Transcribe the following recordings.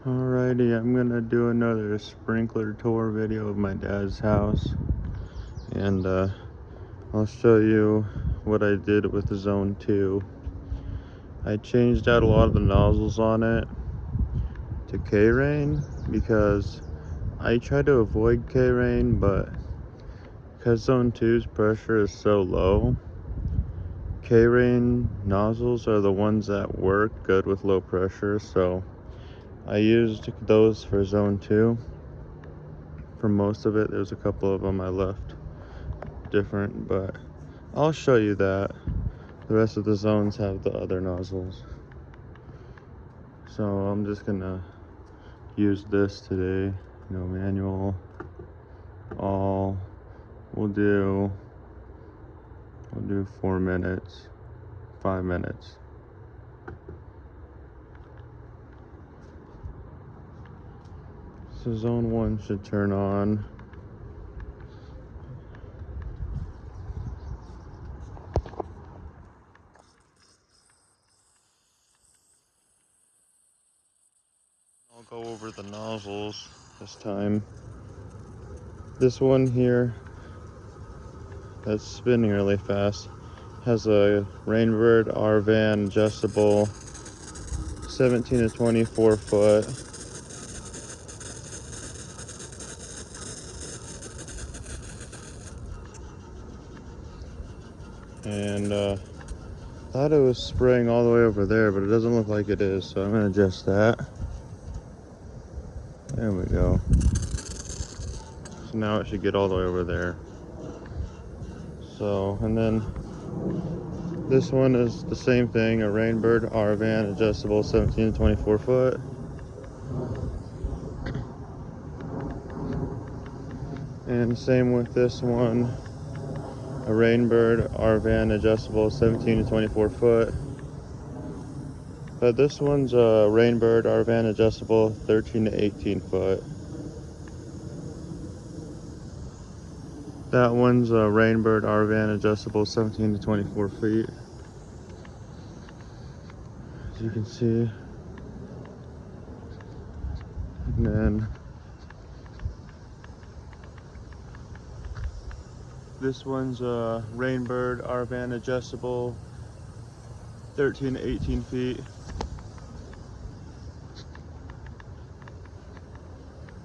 Alrighty, I'm gonna do another sprinkler tour video of my dad's house, and I'll show you what I did with the Zone 2. I changed out a lot of the nozzles on it to K-Rain because I try to avoid K-Rain, but because Zone 2's pressure is so low, K-Rain nozzles are the ones that work good with low pressure, so I used those for Zone 2 for most of it. There's a couple of them I left different, but I'll show you that. The rest of the zones have the other nozzles. So I'm just gonna use this today. Manual, all. We'll do 4 minutes, 5 minutes. So Zone 1 should turn on. I'll go over the nozzles this time. This one here that's spinning really fast has a Rainbird R-Van adjustable 17 to 24 foot. And thought it was spraying all the way over there, but it doesn't look like it is, so I'm gonna adjust that. There we go. So now it should get all the way over there. So, and then this one is the same thing, a Rainbird R-Van adjustable 17 to 24 foot. And same with this one, a Rainbird R-Van adjustable 17 to 24 foot. But this one's a Rainbird R-Van adjustable 13 to 18 foot. That one's a Rainbird R-Van adjustable 17 to 24 feet. As you can see. And then this one's a Rainbird R-Van adjustable 13 to 18 feet.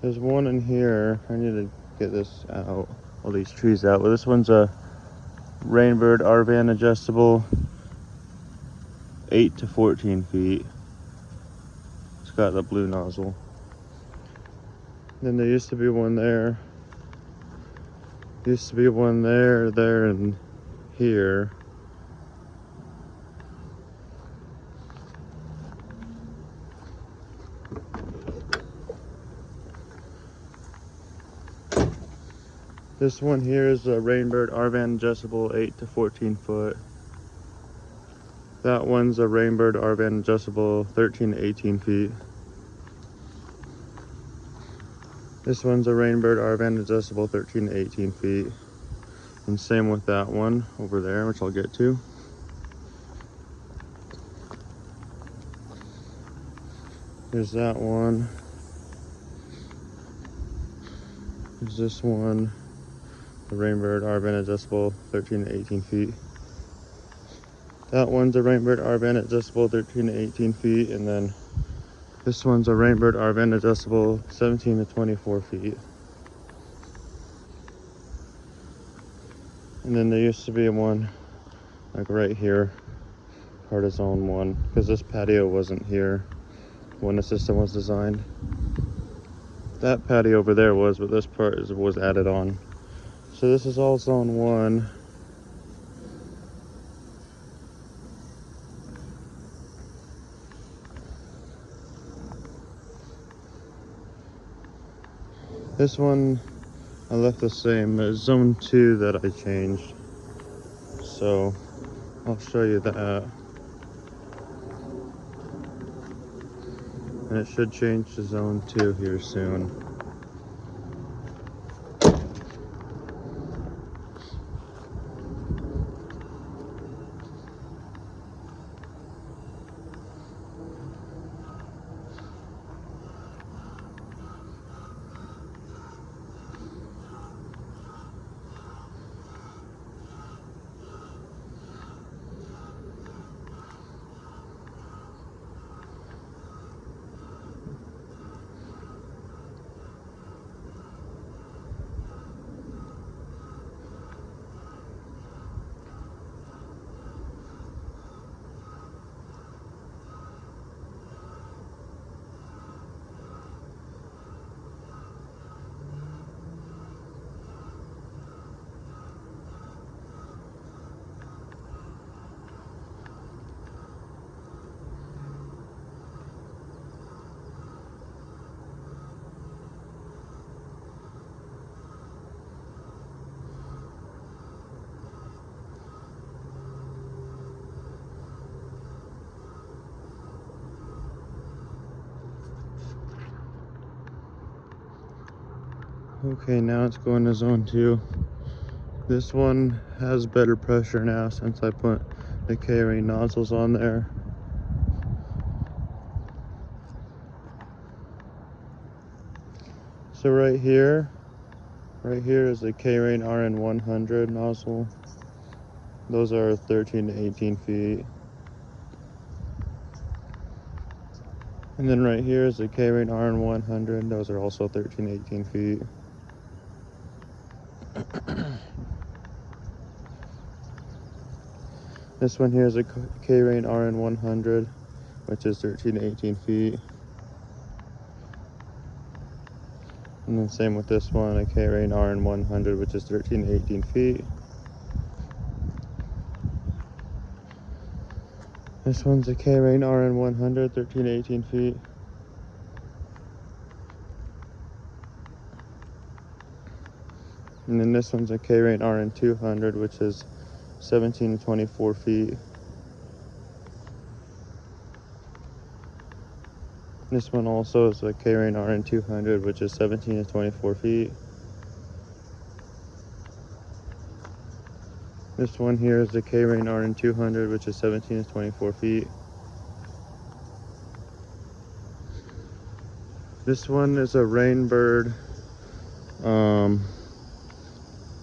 There's one in here. I need to get this out, all these trees out. But this one's a Rainbird R-Van adjustable 8 to 14 feet. It's got the blue nozzle. Then there used to be one there. Used to be one there, and here. This one here is a Rainbird R-Van adjustable 8 to 14 foot. That one's a Rainbird R-Van adjustable 13 to 18 feet. This one's a Rainbird R-Van adjustable 13 to 18 feet. And same with that one over there, which I'll get to. There's that one. There's this one. The Rainbird R-Van adjustable 13 to 18 feet. That one's a Rainbird R-Van adjustable 13 to 18 feet. And then this one's a Rainbird R-Van adjustable 17 to 24 feet. And then there used to be one like right here, part of Zone 1, because this patio wasn't here when the system was designed. That patio over there was, but this part was added on. So this is all Zone 1. This one I left the same. It's Zone 2 that I changed. So I'll show you that. And it should change to Zone 2 here soon. Okay, now it's going to zone 2. This one has better pressure now since I put the K-ring nozzles on there. So right here is the K-ring RN100 nozzle. Those are 13 to 18 feet. And then right here is the K-ring RN100. Those are also 13 to 18 feet. This one here is a K-ring RN100, which is 13 to 18 feet. And then same with this one, a K-ring RN100, which is 13 to 18 feet. This one's a K-ring RN100, 13 to 18 feet. And then this one's a K-ring RN200, which is 17 to 24 feet. This one also is a K-ring RN200, which is 17 to 24 feet. This one here is the K-ring RN200, which is 17 to 24 feet. This one is a Rainbird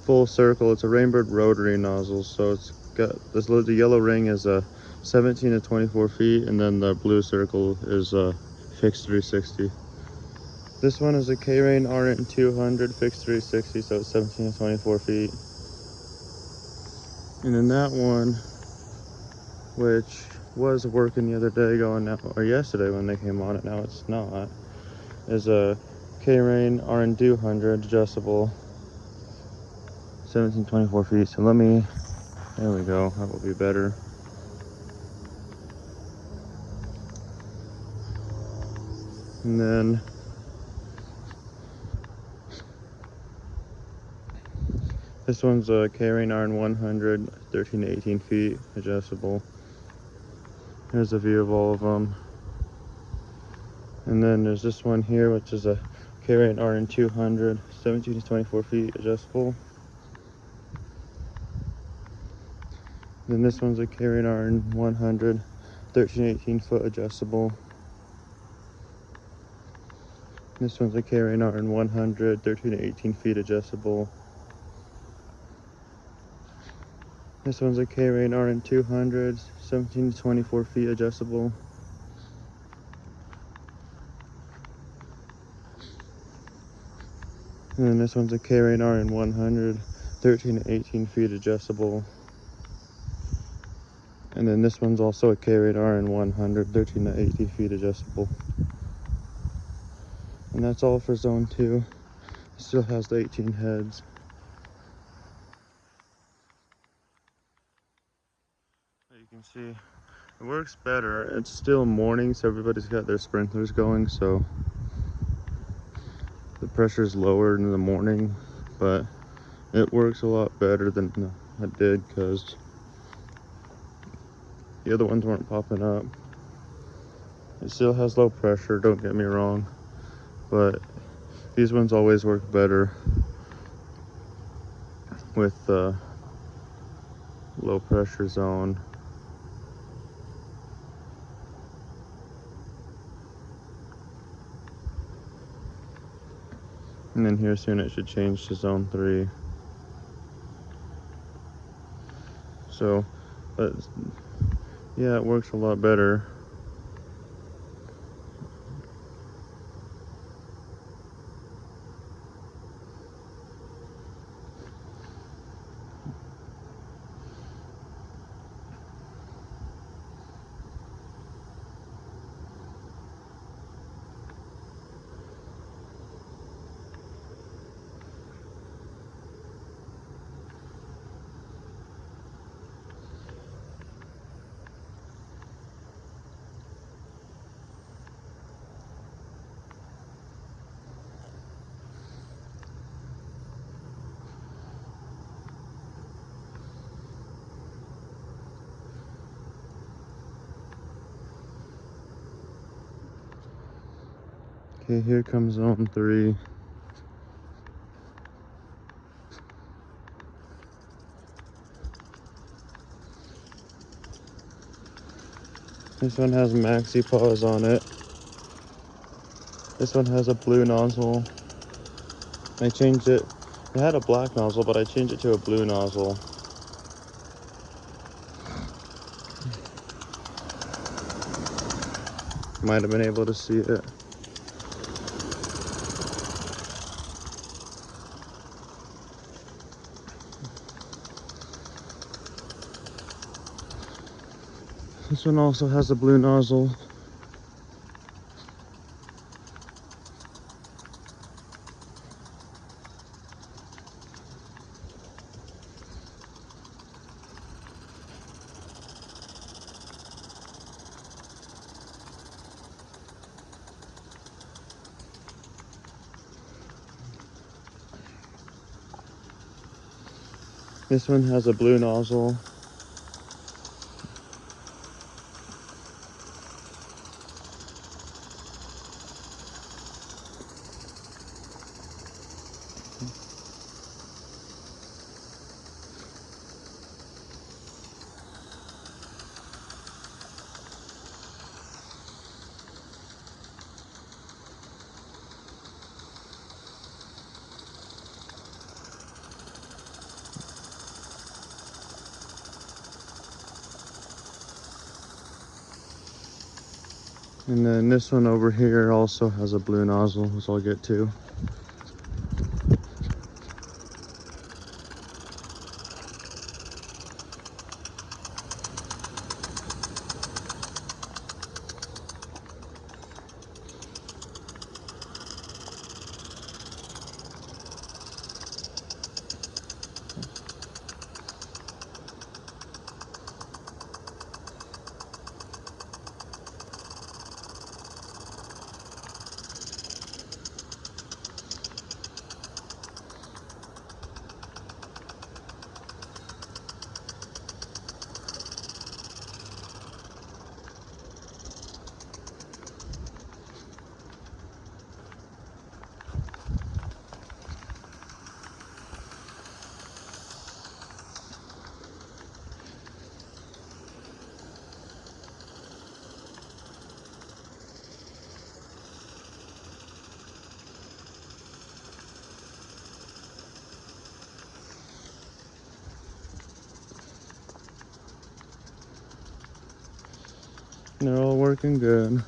full circle. It's a Rainbird rotary nozzle, so it's got this. The yellow ring is 17 to 24 feet, and then the blue circle is fixed 360. This one is a K-ring RN200 fixed 360, so it's 17 to 24 feet. And then that one, which was working the other day going out, or yesterday when they came on it, now it's not, is a K-ring RN200 adjustable, 17 to 24 feet. So let me, there we go, that will be better. And then this one's a K-ring RN100, 13 to 18 feet, adjustable. Here's a view of all of them. And then there's this one here, which is a K-ring RN200, 17 to 24 feet, adjustable. Then this one's a K-ring RN100, 13 to 18 foot, adjustable. This one's a K-ring RN100, 13 to 18 feet, adjustable. This one's a K-ring RN200, 17 to 24 feet, adjustable. And then this one's a K-ring RN100, 13 to 18 feet, adjustable. And then this one's also a K-ring RN100, 13 to 18 feet, adjustable. And that's all for zone 2. It still has the 18 heads. You can see it works better. It's still morning, so everybody's got their sprinklers going, so the pressure's lower in the morning, but it works a lot better than it did because the other ones weren't popping up. It still has low pressure, don't get me wrong, but these ones always work better with low pressure zone. And then here soon it should change to zone 3. So, but yeah, it works a lot better. Okay, here comes zone 3. This one has maxi pause on it. This one has a blue nozzle. I changed it. It had a black nozzle, but I changed it to a blue nozzle. Might have been able to see it. This one also has a blue nozzle. This one has a blue nozzle. And then this one over here also has a blue nozzle, which I'll get to. They're all working good.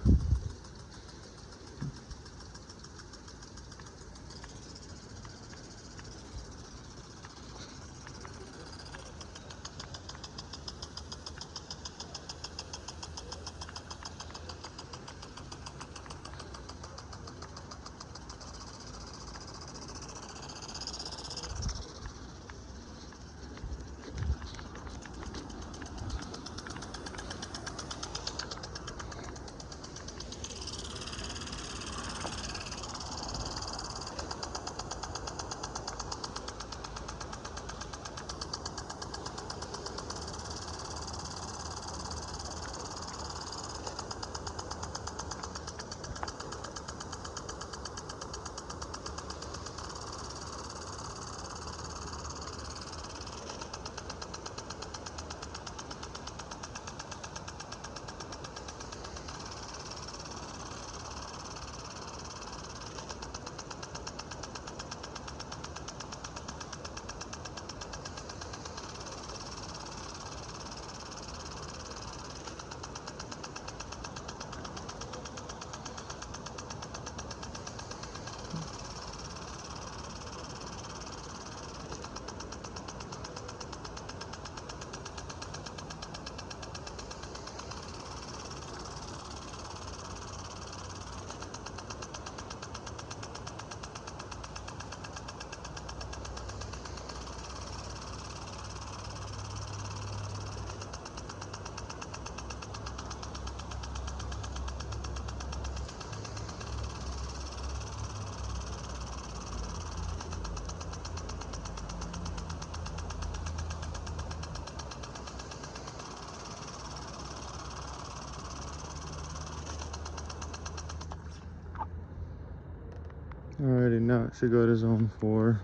Alrighty, now it should go to zone 4.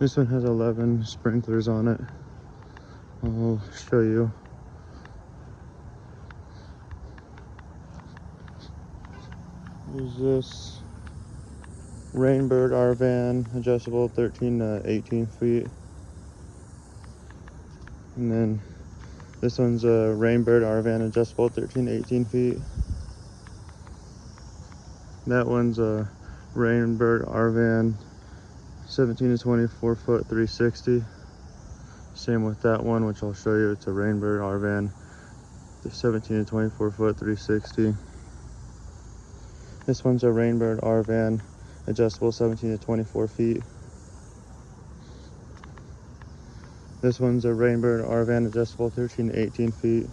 This one has 11 sprinklers on it. I'll show you. There's this Rainbird R-Van, adjustable 13 to 18 feet. And then this one's a Rainbird R-Van, adjustable 13 to 18 feet. That one's a Rainbird R-Van, 17 to 24 foot, 360. Same with that one, which I'll show you. It's a Rainbird R-Van, 17 to 24 foot, 360. This one's a Rainbird R-Van, adjustable 17 to 24 feet. This one's a Rainbird R-Van, adjustable 13 to 18 feet.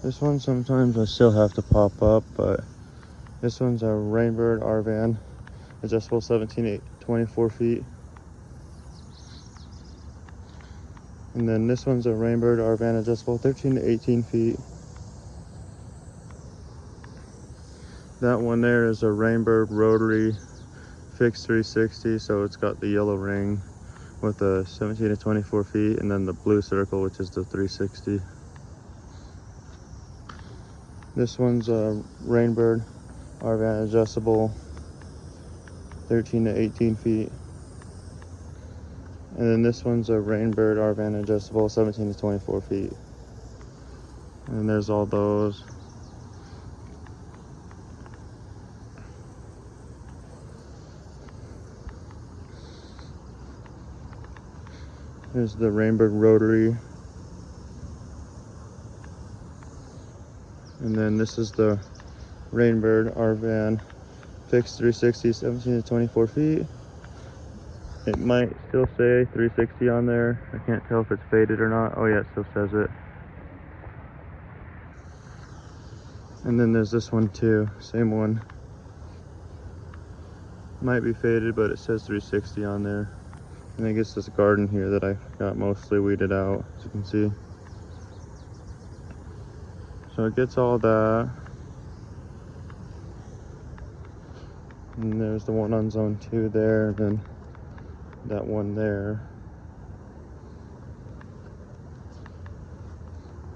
This one sometimes I still have to pop up, but this one's a Rainbird R-Van, adjustable 17 to 24 feet. And then this one's a Rainbird R-Van, adjustable 13 to 18 feet. That one there is a Rainbird rotary fixed 360, so it's got the yellow ring with the 17 to 24 feet, and then the blue circle, which is the 360. This one's a Rainbird R-Van, adjustable 13 to 18 feet. And then this one's a Rainbird R-Van, adjustable 17 to 24 feet. And there's all those. There's the Rainbird rotary. And then this is the Rainbird R-Van, fixed 360, 17 to 24 feet. It might still say 360 on there. I can't tell if it's faded or not. Oh yeah, it still says it. And then there's this one too, same one. Might be faded, but it says 360 on there. And I guess this garden here that I got mostly weeded out, as you can see. So it gets all that. And there's the one on zone 2 there, and then that one there.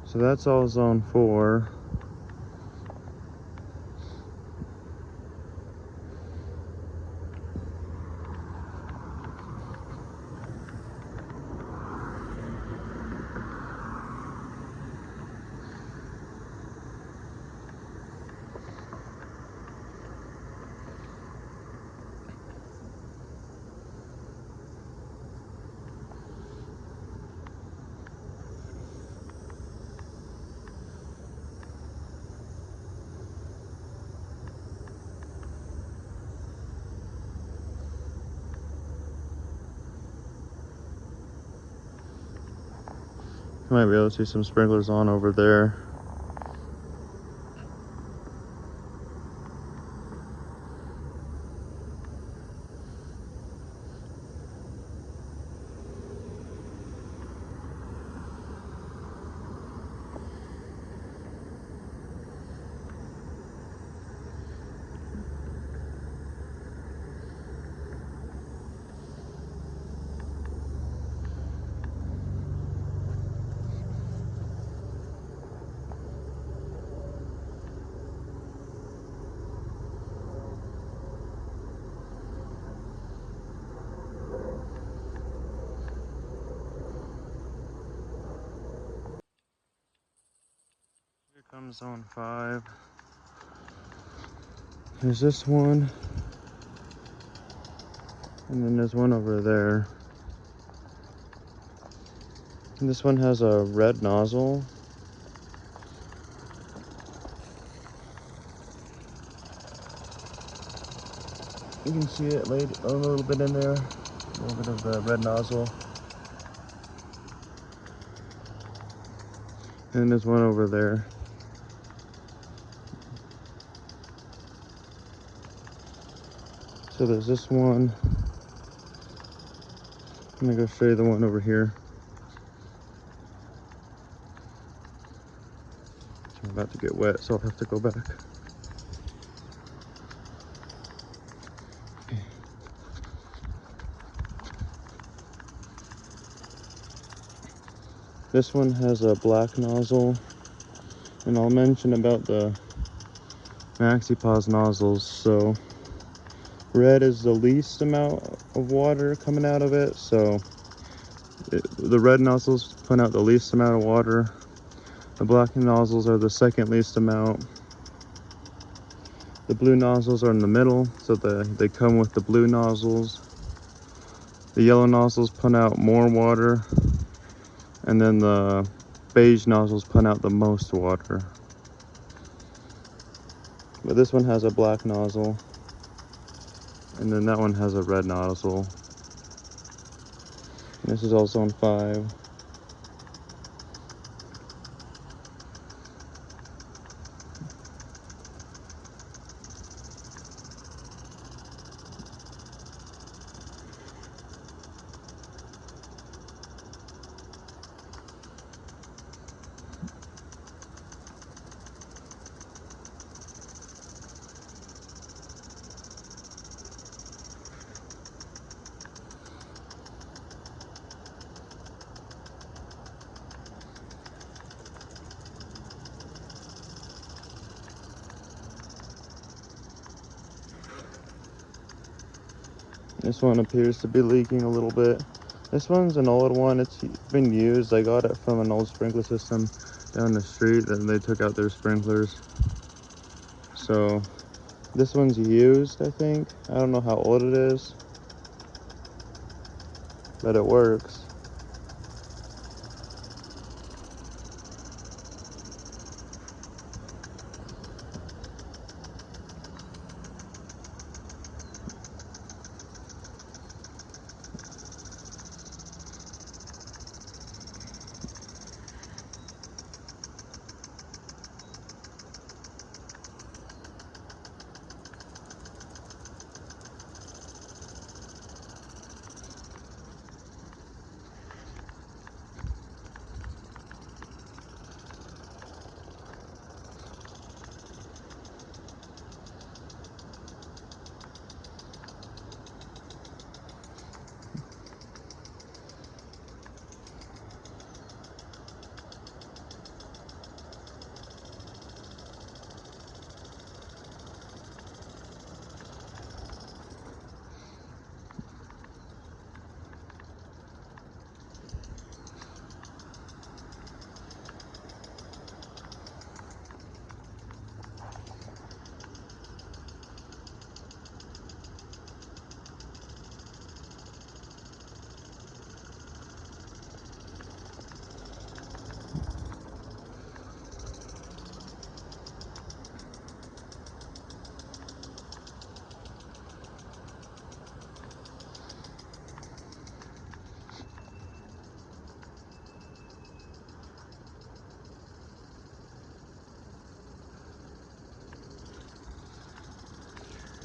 So that's all zone 4. You might be able to see some sprinklers on over there. Here comes zone 5. There's this one, and then there's one over there. And this one has a red nozzle. You can see it laid a little bit in there, a little bit of the red nozzle. And there's one over there. So there's this one. I'm gonna go show you the one over here. I'm about to get wet, so I'll have to go back. This one has a black nozzle, and I'll mention about the MaxiPos nozzles. So red is the least amount of water coming out of it, so the red nozzles put out the least amount of water. The black nozzles are the second least amount. The blue nozzles are in the middle, so they come with the blue nozzles. The yellow nozzles put out more water, and then the beige nozzles put out the most water. But this one has a black nozzle, and then that one has a red nozzle. And this is all zone 5. This one appears to be leaking a little bit. This one's an old one. It's been used. I got it from an old sprinkler system down the street, and they took out their sprinklers. So this one's used, I think. I don't know how old it is, but it works.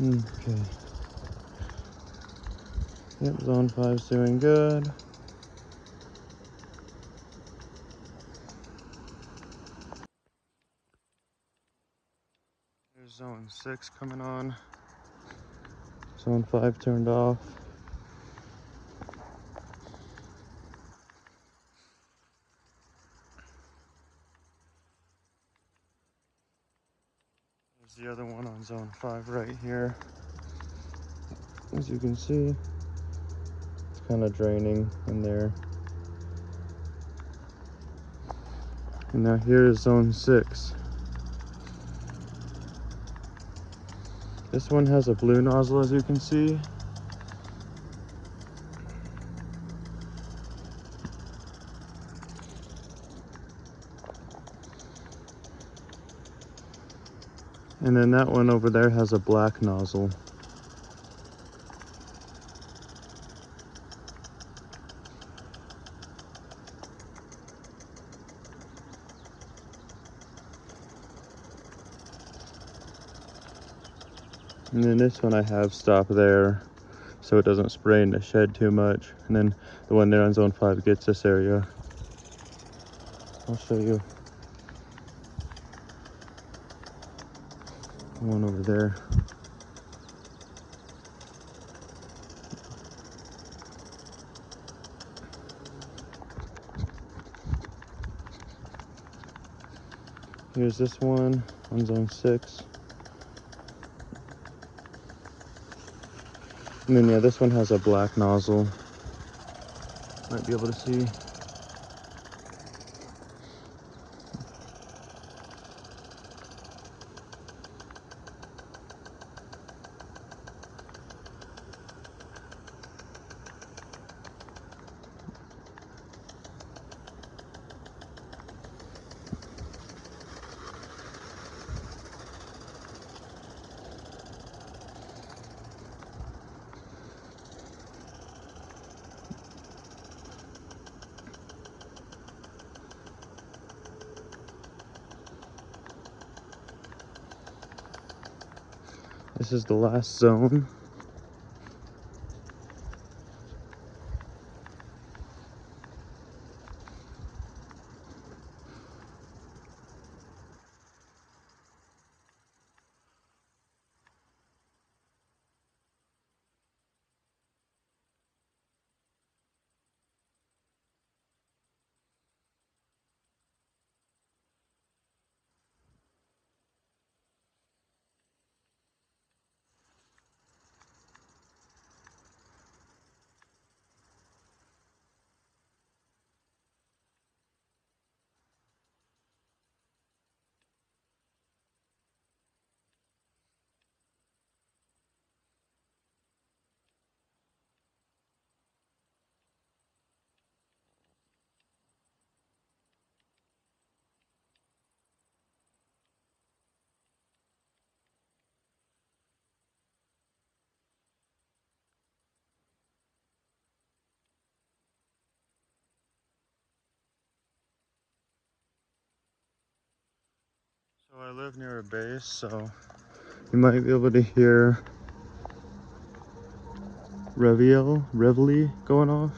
Okay. Yep, zone 5's doing good. There's zone 6 coming on. Zone 5 turned off. There's the other one on zone 5 right here. As you can see, it's kind of draining in there. And now here is zone 6. This one has a blue nozzle, as you can see. And then that one over there has a black nozzle. And then this one I have stopped there so it doesn't spray in the shed too much. And then the one there on zone 5 gets this area. I'll show you the one over there. Here's this one on zone 6. And then yeah, this one has a black nozzle. Might be able to see. This is the last zone. So I live near a base, so you might be able to hear Reveille going off.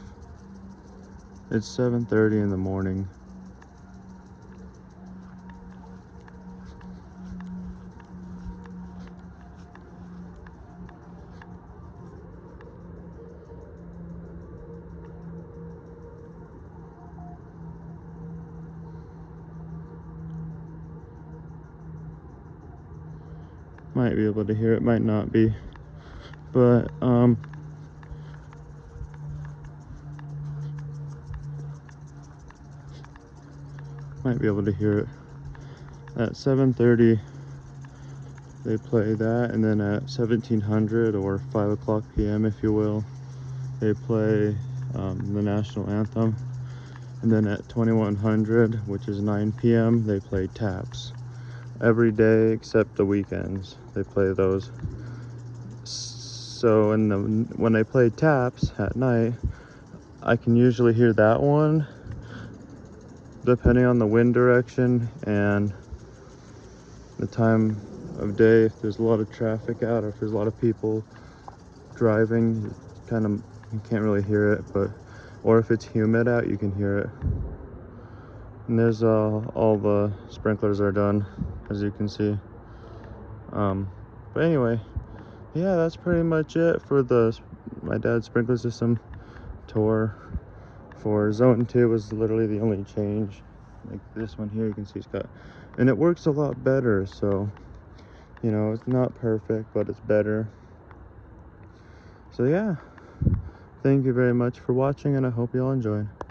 It's 7:30 in the morning. Might be able to hear it, might not be. But might be able to hear it. At 7:30 they play that, and then at 1700 or 5 o'clock p.m. if you will, they play the national anthem. And then at 2100, which is 9 p.m., they play taps. Every day except the weekends, they play those. So when they play taps at night, I can usually hear that one depending on the wind direction and the time of day. If there's a lot of traffic out, or if there's a lot of people driving, you can't really hear it. But or if it's humid out, you can hear it. And there's all the sprinklers are done, as you can see. But anyway, yeah, that's pretty much it for my dad's sprinkler system tour. For zone 2 was literally the only change. Like this one here, you can see it's got, and it works a lot better. So you know, it's not perfect, but it's better. So yeah, thank you very much for watching, and I hope you all enjoyed.